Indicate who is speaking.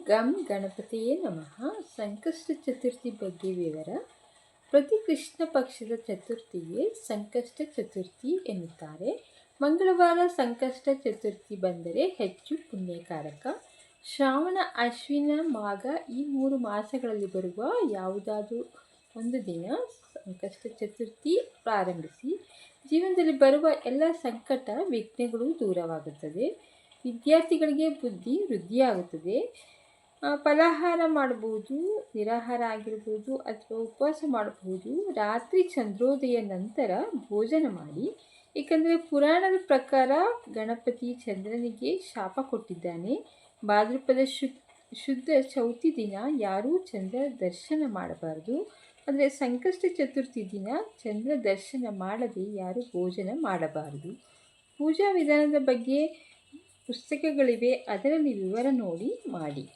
Speaker 1: ಗಂ ಗಣಪತಿಯೇ ನಮಃ. ಸಂಕಷ್ಟ ಚತುರ್ಥಿ ಬಗ್ಗೆ ವಿವರ. ಪ್ರತಿ ಕೃಷ್ಣ ಪಕ್ಷದ ಚತುರ್ಥಿಗೆ ಸಂಕಷ್ಟ ಚತುರ್ಥಿ ಎನ್ನುತ್ತಾರೆ. ಮಂಗಳವಾರ ಸಂಕಷ್ಟ ಚತುರ್ಥಿ ಬಂದರೆ ಹೆಚ್ಚು ಪುಣ್ಯಕಾರಕ. ಶ್ರಾವಣ, ಅಶ್ವಿನ, ಮಾಘ ಈ 3 ಮಾಸಗಳಲ್ಲಿ ಬರುವ ಯಾವುದಾದರೂ ಒಂದು ದಿನ ಸಂಕಷ್ಟ ಚತುರ್ಥಿ ಪ್ರಾರಂಭಿಸಿ. ಜೀವನದಲ್ಲಿ ಬರುವ ಎಲ್ಲ ಸಂಕಟ, ವಿಘ್ನಗಳು ದೂರವಾಗುತ್ತದೆ. ವಿದ್ಯಾರ್ಥಿಗಳಿಗೆ ಬುದ್ಧಿ ವೃದ್ಧಿಯಾಗುತ್ತದೆ. ಫಲಾಹಾರ ಮಾಡಬಹುದು, ನಿರಾಹಾರ ಆಗಿರ್ಬೋದು ಅಥವಾ ಉಪವಾಸ ಮಾಡಬಹುದು. ರಾತ್ರಿ ಚಂದ್ರೋದಯ ನಂತರ ಭೋಜನ ಮಾಡಿ. ಏಕೆಂದರೆ ಪುರಾಣದ ಪ್ರಕಾರ ಗಣಪತಿ ಚಂದ್ರನಿಗೆ ಶಾಪ ಕೊಟ್ಟಿದ್ದಾನೆ. ಭಾದ್ರಪದ ಶುದ್ಧ ಚೌತಿ ದಿನ ಯಾರೂ ಚಂದ್ರ ದರ್ಶನ ಮಾಡಬಾರದು. ಅಂದರೆ ಸಂಕಷ್ಟ ಚತುರ್ಥಿ ದಿನ ಚಂದ್ರ ದರ್ಶನ ಮಾಡದೆ ಯಾರೂ ಭೋಜನ ಮಾಡಬಾರದು. ಪೂಜಾ ವಿಧಾನದ ಬಗ್ಗೆ ಪುಸ್ತಕಗಳಿವೆ, ಅದರಲ್ಲಿ ವಿವರ ನೋಡಿ ಮಾಡಿ.